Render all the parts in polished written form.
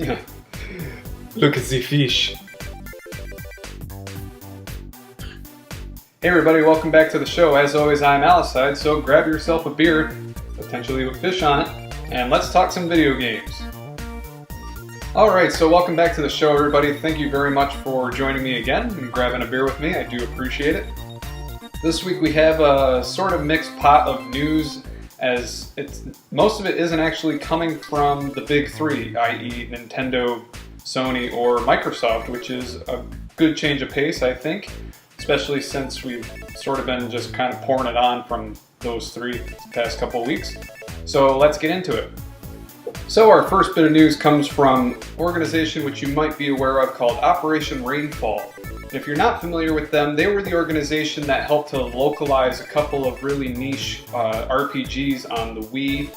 Look at the fish. Hey everybody, welcome back to the show. As always, I'm Atlus, so grab yourself a beer, potentially with fish on it, and let's talk some video games. Alright, so welcome back to the show everybody. Thank you very much for joining me again and grabbing a beer with me. I do appreciate it. This week we have a sort of mixed pot of news, as most of it isn't actually coming from the big three, i.e. Nintendo, Sony, or Microsoft, which is a good change of pace, I think. Especially since we've sort of been just kind of pouring it on from those three the past couple of weeks. So let's get into it. So our first bit of news comes from an organization which you might be aware of called Operation Rainfall. If you're not familiar with them, they were the organization that helped to localize a couple of really niche RPGs on the Wii.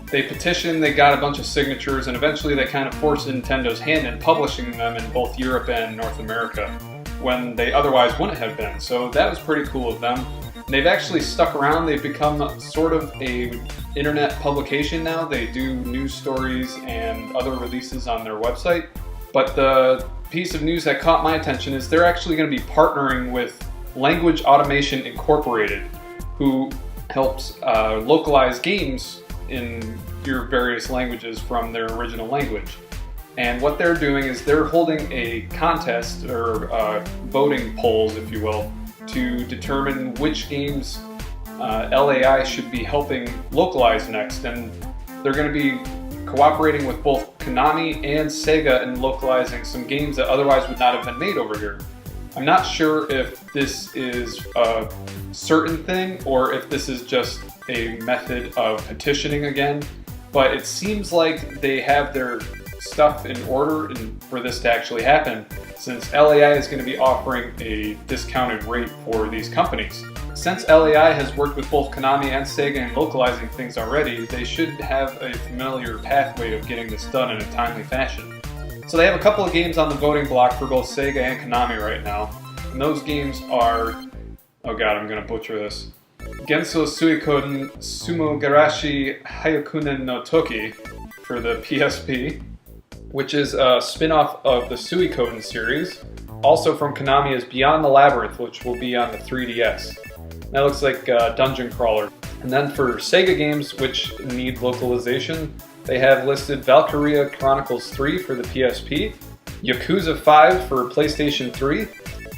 They petitioned, they got a bunch of signatures, and eventually they kind of forced Nintendo's hand in publishing them in both Europe and North America, when they otherwise wouldn't have been. So that was pretty cool of them. They've actually stuck around. They've become sort of a internet publication now. They do news stories and other releases on their website. But the piece of news that caught my attention is they're actually going to be partnering with Language Automation Incorporated, who helps localize games in your various languages from their original language. And what they're doing is they're holding a contest, or voting polls, if you will, to determine which games LAI should be helping localize next. And they're going to be cooperating with both Konami and Sega in localizing some games that otherwise would not have been made over here. I'm not sure if this is a certain thing or if this is just a method of petitioning again, but it seems like they have their stuff in order for this to actually happen, since LAI is going to be offering a discounted rate for these companies. Since LAI has worked with both Konami and Sega in localizing things already, they should have a familiar pathway of getting this done in a timely fashion. So they have a couple of games on the voting block for both Sega and Konami right now, and those games are, oh god, I'm going to butcher this, Genso Suikoden Sumogarashi Hayakunen no Toki for the PSP, which is a spin-off of the Suikoden series. Also from Konami is Beyond the Labyrinth, which will be on the 3DS. That looks like a dungeon crawler. And then for Sega games which need localization, they have listed Valkyria Chronicles 3 for the PSP, Yakuza 5 for PlayStation 3,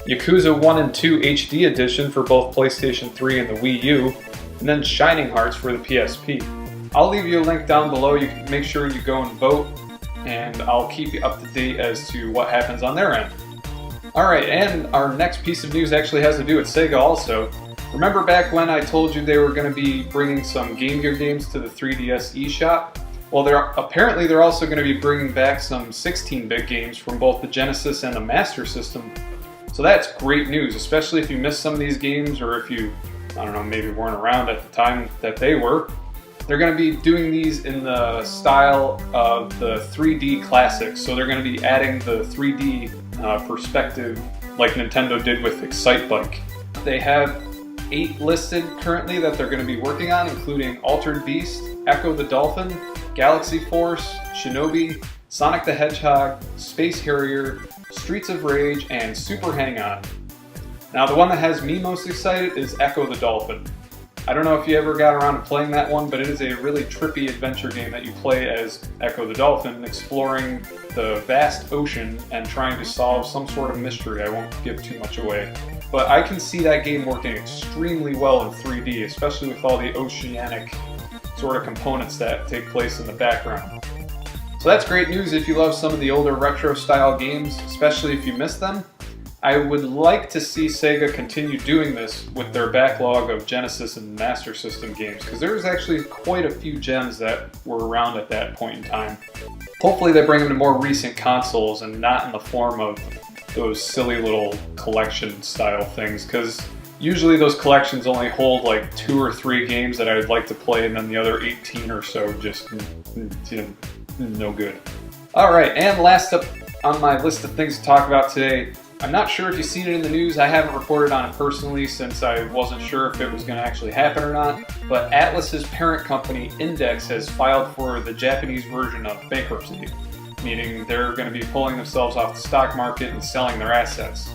Yakuza 1 and 2 HD Edition for both PlayStation 3 and the Wii U, and then Shining Hearts for the PSP. I'll leave you a link down below. You can make sure you go and vote, and I'll keep you up to date as to what happens on their end. Alright, and our next piece of news actually has to do with Sega also. Remember back when I told you they were going to be bringing some Game Gear games to the 3DS eShop? Well, they're also going to be bringing back some 16-bit games from both the Genesis and the Master System. So that's great news, especially if you missed some of these games, or if you, I don't know, maybe weren't around at the time that they were. They're going to be doing these in the style of the 3D classics, so they're going to be adding the 3D perspective like Nintendo did with Excitebike. They have 8 listed currently that they're going to be working on, including Altered Beast, Echo the Dolphin, Galaxy Force, Shinobi, Sonic the Hedgehog, Space Harrier, Streets of Rage, and Super Hang-On. Now the one that has me most excited is Echo the Dolphin. I don't know if you ever got around to playing that one, but it is a really trippy adventure game that you play as Echo the Dolphin, exploring the vast ocean and trying to solve some sort of mystery. I won't give too much away. But I can see that game working extremely well in 3D, especially with all the oceanic sort of components that take place in the background. So that's great news if you love some of the older retro style games, especially if you missed them. I would like to see Sega continue doing this with their backlog of Genesis and Master System games, because there's actually quite a few gems that were around at that point in time. Hopefully they bring them to more recent consoles and not in the form of those silly little collection style things, because usually those collections only hold like 2 or 3 games that I'd like to play, and then the other 18 or so just, no good. Alright, and last up on my list of things to talk about today, I'm not sure if you've seen it in the news. I haven't reported on it personally since I wasn't sure if it was going to actually happen or not, but Atlus's parent company, Index, has filed for the Japanese version of bankruptcy. meaning they're going to be pulling themselves off the stock market and selling their assets.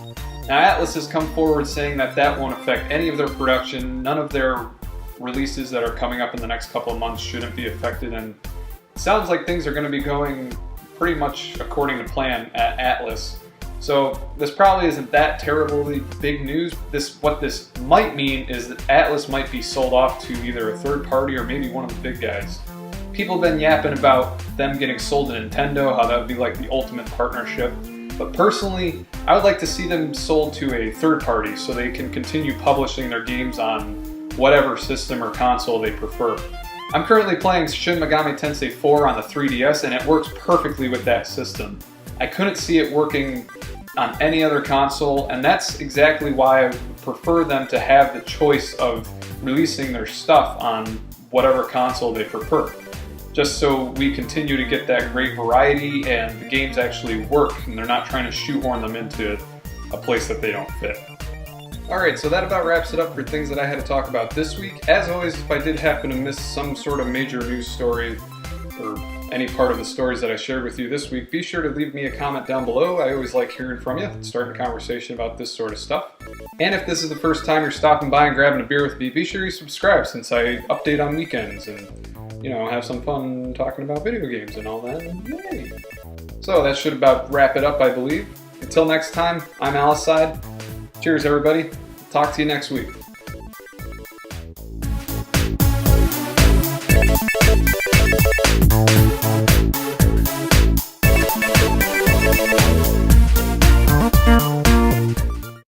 Now, Atlus has come forward saying that that won't affect any of their production. None of their releases that are coming up in the next couple of months shouldn't be affected, and it sounds like things are going to be going pretty much according to plan at Atlus. So this probably isn't that terribly big news. What this might mean is that Atlus might be sold off to either a third party or maybe one of the big guys. People have been yapping about them getting sold to Nintendo, how that would be like the ultimate partnership. But personally, I would like to see them sold to a third party so they can continue publishing their games on whatever system or console they prefer. I'm currently playing Shin Megami Tensei 4 on the 3DS, and it works perfectly with that system. I couldn't see it working on any other console, and that's exactly why I prefer them to have the choice of releasing their stuff on whatever console they prefer. Just so we continue to get that great variety and the games actually work and they're not trying to shoehorn them into a place that they don't fit. Alright, so that about wraps it up for things that I had to talk about this week. As always, if I did happen to miss some sort of major news story or any part of the stories that I shared with you this week, be sure to leave me a comment down below. I always like hearing from you, starting a conversation about this sort of stuff. And if this is the first time you're stopping by and grabbing a beer with me, be sure you subscribe since I update on weekends and, you know, have some fun talking about video games and all that. Yay! So that should about wrap it up, I believe. Until next time, I'm Aliside. Cheers, everybody. Talk to you next week.